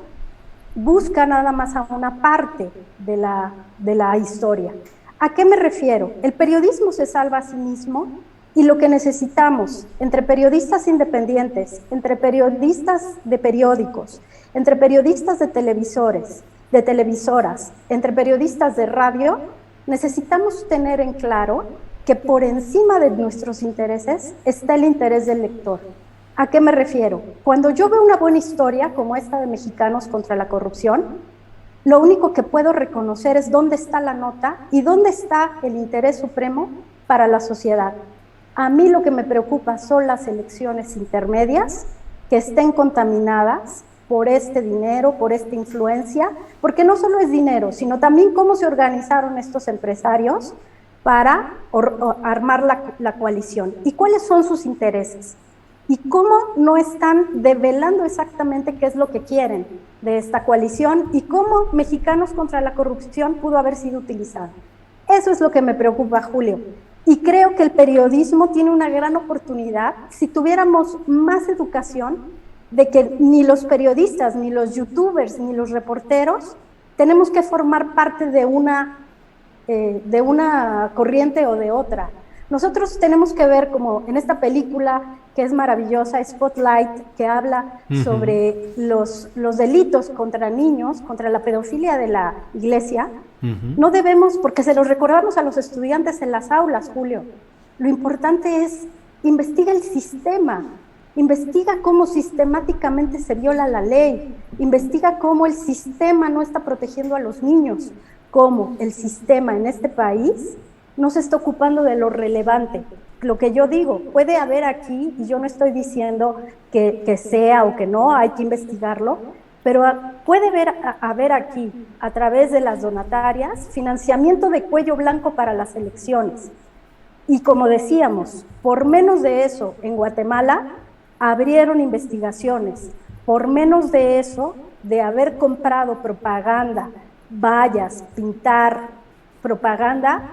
Speaker 2: busca nada más a una parte de la historia. ¿A qué me refiero? El periodismo se salva a sí mismo y lo que necesitamos entre periodistas independientes, entre periodistas de periódicos, entre periodistas de televisores, de televisoras, entre periodistas de radio, necesitamos tener en claro que por encima de nuestros intereses está el interés del lector. ¿A qué me refiero? Cuando yo veo una buena historia como esta de Mexicanos contra la Corrupción, lo único que puedo reconocer es dónde está la nota y dónde está el interés supremo para la sociedad. A mí lo que me preocupa son las elecciones intermedias que estén contaminadas por este dinero, por esta influencia, porque no solo es dinero, sino también cómo se organizaron estos empresarios para armar la coalición y cuáles son sus intereses y cómo no están develando exactamente qué es lo que quieren de esta coalición y cómo Mexicanos contra la Corrupción pudo haber sido utilizado. Eso es lo que me preocupa, Julio. Y creo que el periodismo tiene una gran oportunidad si tuviéramos más educación de que ni los periodistas, ni los youtubers, ni los reporteros tenemos que formar parte de una corriente o de otra. Nosotros tenemos que ver, como en esta película que es maravillosa, Spotlight, que habla sobre los delitos contra niños, contra la pedofilia de la iglesia. No debemos, porque se los recordamos a los estudiantes en las aulas, Julio, lo importante es investiga el sistema, investiga cómo sistemáticamente se viola la ley, investiga cómo el sistema no está protegiendo a los niños, cómo el sistema en este país no se está ocupando de lo relevante. Lo que yo digo, puede haber aquí, y yo no estoy diciendo que sea o que no, hay que investigarlo, pero puede haber aquí, a través de las donatarias, financiamiento de cuello blanco para las elecciones. Y como decíamos, por menos de eso, en Guatemala abrieron investigaciones. Por menos de eso, de haber comprado propaganda, vallas, pintar propaganda,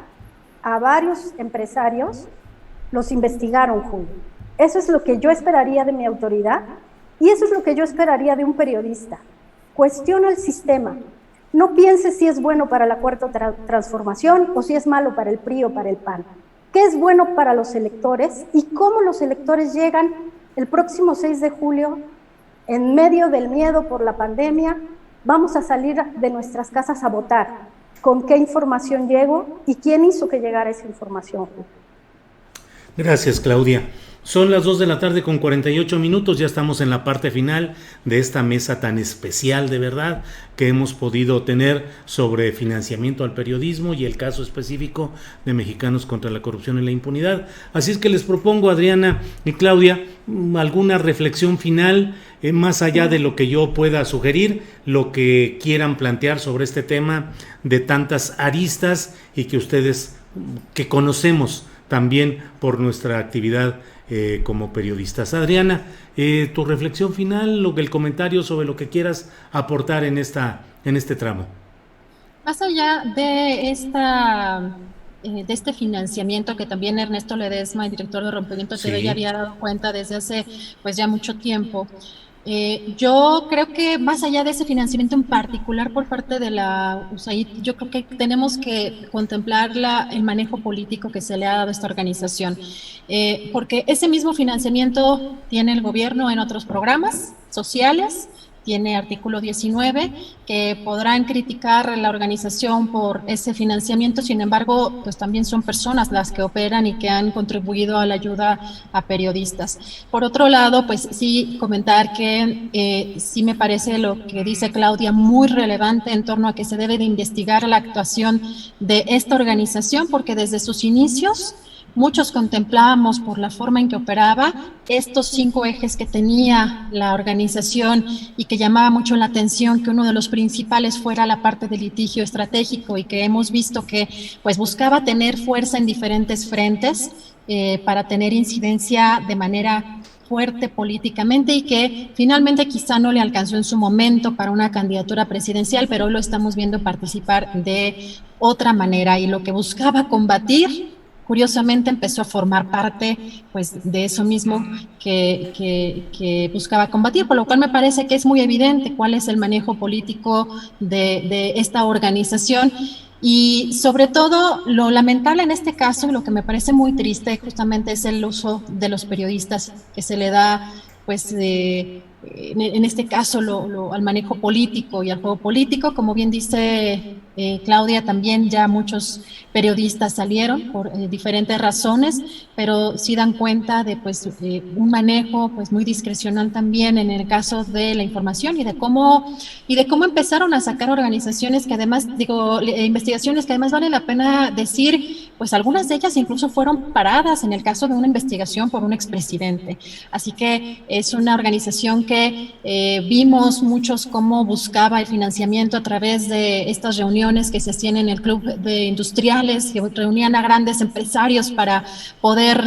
Speaker 2: a varios empresarios los investigaron, Julio. Eso es lo que yo esperaría de mi autoridad y eso es lo que yo esperaría de un periodista. Cuestiona el sistema. No pienses si es bueno para la Cuarta Transformación o si es malo para el PRI o para el PAN. ¿Qué es bueno para los electores y cómo los electores llegan el próximo 6 de julio en medio del miedo por la pandemia? Vamos a salir de nuestras casas a votar. ¿Con qué información llego y quién hizo que llegara esa información?
Speaker 1: Gracias, Claudia. Son las 2 de la tarde con 48 minutos, ya estamos en la parte final de esta mesa tan especial, de verdad, que hemos podido tener sobre financiamiento al periodismo y el caso específico de Mexicanos contra la Corrupción y la Impunidad. Así es que les propongo, Adriana y Claudia, alguna reflexión final, más allá de lo que yo pueda sugerir, lo que quieran plantear sobre este tema de tantas aristas y que ustedes, que conocemos también por nuestra actividad como periodistas. Adriana, tu reflexión final, el comentario sobre lo que quieras aportar en este tramo.
Speaker 3: Más allá de este financiamiento que también Ernesto Ledesma, el director de Rompimiento TV, ya había dado cuenta desde hace pues ya mucho tiempo. Yo creo que más allá de ese financiamiento en particular por parte de la USAID, yo creo que tenemos que contemplar el manejo político que se le ha dado a esta organización, porque ese mismo financiamiento tiene el gobierno en otros programas sociales. Tiene artículo 19, que podrán criticar la organización por ese financiamiento, sin embargo, pues también son personas las que operan y que han contribuido a la ayuda a periodistas. Por otro lado, pues sí comentar que sí me parece lo que dice Claudia muy relevante en torno a que se debe de investigar la actuación de esta organización, porque desde sus inicios muchos contemplábamos por la forma en que operaba estos 5 ejes que tenía la organización y que llamaba mucho la atención que uno de los principales fuera la parte de litigio estratégico y que hemos visto que pues buscaba tener fuerza en diferentes frentes para tener incidencia de manera fuerte políticamente y que finalmente quizá no le alcanzó en su momento para una candidatura presidencial, pero hoy lo estamos viendo participar de otra manera y lo que buscaba combatir curiosamente empezó a formar parte pues de eso mismo que buscaba combatir, por lo cual me parece que es muy evidente cuál es el manejo político de esta organización y sobre todo lo lamentable en este caso, lo que me parece muy triste justamente es el uso de los periodistas que se le da pues en este caso al manejo político y al juego político, como bien dice Claudia, también ya muchos periodistas salieron por diferentes razones, pero sí dan cuenta de pues un manejo pues muy discrecional también en el caso de la información y de cómo empezaron a sacar organizaciones que además, investigaciones que además vale la pena decir, pues algunas de ellas incluso fueron paradas en el caso de una investigación por un expresidente. Así que es una organización que vimos muchos cómo buscaba el financiamiento a través de estas reuniones que se hacían en el Club de Industriales, que reunían a grandes empresarios para poder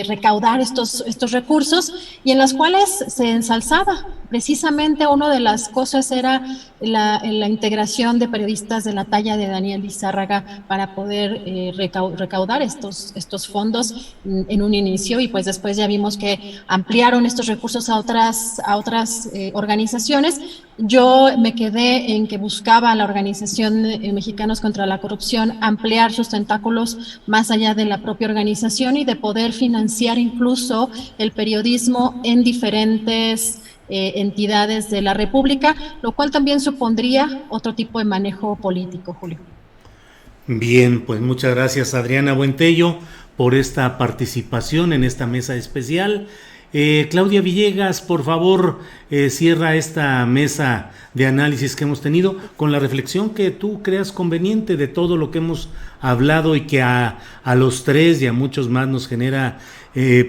Speaker 3: recaudar estos recursos y en las cuales se ensalzaba. Precisamente una de las cosas era la integración de periodistas de la talla de Daniel Lizárraga para poder recaudar estos fondos en un inicio y pues después ya vimos que ampliaron estos recursos a otras organizaciones. Yo me quedé en que buscaba la organización Mexicanos contra la Corrupción ampliar sus tentáculos más allá de la propia organización y de poder financiar incluso el periodismo en diferentes entidades de la República, lo cual también supondría otro tipo de manejo político, Julio.
Speaker 1: Bien, pues muchas gracias Adriana Buentello por esta participación en esta mesa especial. Claudia Villegas, por favor, cierra esta mesa de análisis que hemos tenido con la reflexión que tú creas conveniente de todo lo que hemos hablado y que a los tres y a muchos más nos genera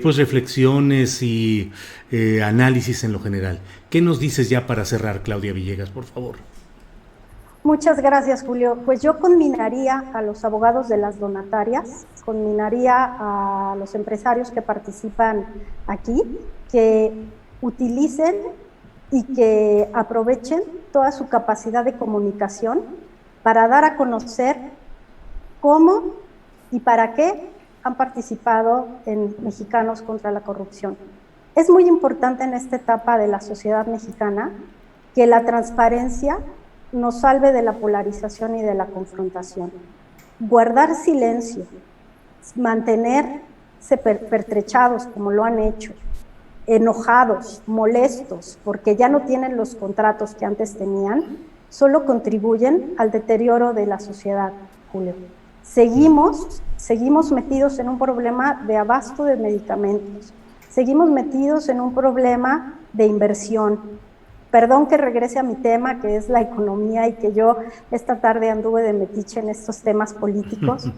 Speaker 1: pues reflexiones y análisis en lo general. ¿Qué nos dices ya para cerrar, Claudia Villegas, por favor?
Speaker 2: Muchas gracias, Julio. Pues yo conminaría a los abogados de las donatarias, conminaría a los empresarios que participan aquí, que utilicen y que aprovechen toda su capacidad de comunicación para dar a conocer cómo y para qué han participado en Mexicanos contra la Corrupción. Es muy importante en esta etapa de la sociedad mexicana que la transparencia nos salve de la polarización y de la confrontación. Guardar silencio, mantenerse pertrechados como lo han hecho, enojados, molestos, porque ya no tienen los contratos que antes tenían, solo contribuyen al deterioro de la sociedad, Julio. Seguimos metidos en un problema de abasto de medicamentos, seguimos metidos en un problema de inversión. Perdón que regrese a mi tema, que es la economía, y que yo esta tarde anduve de metiche en estos temas políticos,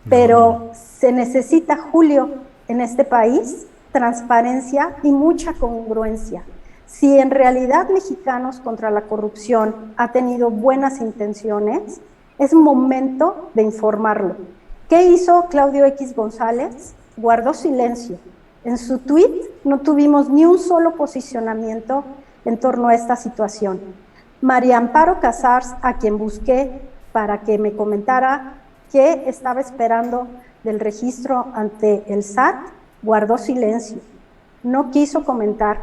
Speaker 2: pero se necesita, Julio, en este país, transparencia y mucha congruencia. Si en realidad Mexicanos contra la Corrupción ha tenido buenas intenciones, es momento de informarlo. ¿Qué hizo Claudio X González? Guardó silencio. En su tuit no tuvimos ni un solo posicionamiento en torno a esta situación. María Amparo Casars, a quien busqué para que me comentara qué estaba esperando del registro ante el SAT, guardó silencio, no quiso comentar.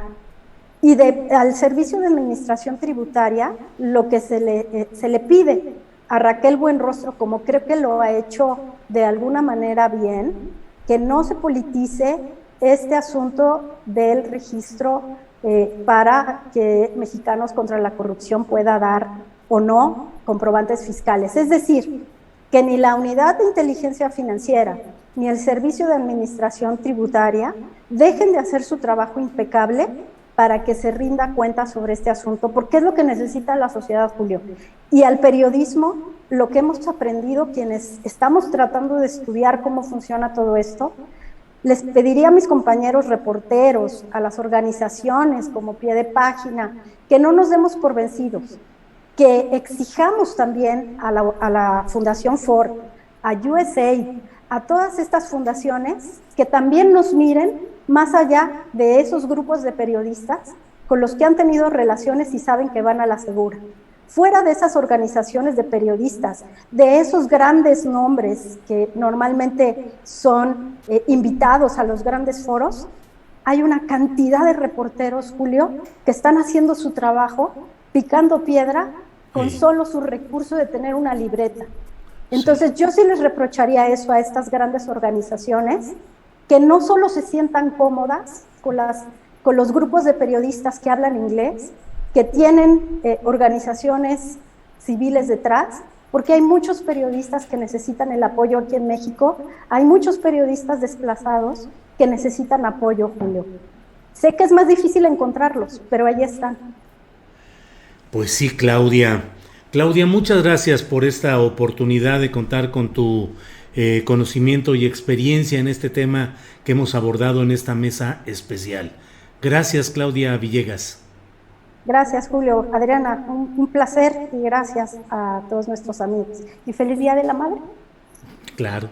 Speaker 2: Y al Servicio de Administración Tributaria, lo que se le pide a Raquel Buenrostro, como creo que lo ha hecho de alguna manera bien, que no se politice este asunto del registro para que Mexicanos contra la Corrupción pueda dar o no comprobantes fiscales. Es decir, que ni la Unidad de Inteligencia Financiera ni el Servicio de Administración Tributaria dejen de hacer su trabajo impecable para que se rinda cuenta sobre este asunto, porque es lo que necesita la sociedad, Julio. Y al periodismo, lo que hemos aprendido quienes estamos tratando de estudiar cómo funciona todo esto, les pediría a mis compañeros reporteros, a las organizaciones como Pie de Página, que no nos demos por vencidos, que exijamos también a la Fundación Ford, a USAID, a todas estas fundaciones que también nos miren más allá de esos grupos de periodistas con los que han tenido relaciones y saben que van a la segura. Fuera de esas organizaciones de periodistas, de esos grandes nombres que normalmente son invitados a los grandes foros, hay una cantidad de reporteros, Julio, que están haciendo su trabajo, picando piedra, con solo su recurso de tener una libreta. Entonces yo sí les reprocharía eso a estas grandes organizaciones, que no solo se sientan cómodas con los grupos de periodistas que hablan inglés, que tienen organizaciones civiles detrás, porque hay muchos periodistas que necesitan el apoyo aquí en México, hay muchos periodistas desplazados que necesitan apoyo, Julio. Sé que es más difícil encontrarlos, pero ahí están.
Speaker 1: Pues sí, Claudia. Claudia, muchas gracias por esta oportunidad de contar con tu conocimiento y experiencia en este tema que hemos abordado en esta mesa especial. Gracias, Claudia Villegas.
Speaker 2: Gracias, Julio. Adriana, un placer y gracias a todos nuestros amigos. Y feliz Día de la Madre.
Speaker 1: Claro.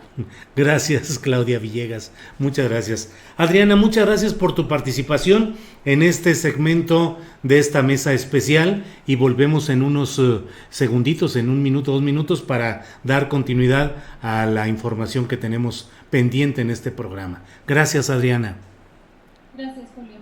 Speaker 1: Gracias, Claudia Villegas. Muchas gracias. Adriana, muchas gracias por tu participación en este segmento de esta mesa especial y volvemos en unos segunditos, en 1 minuto, 2 minutos, para dar continuidad a la información que tenemos pendiente en este programa. Gracias, Adriana.
Speaker 3: Gracias, Julio.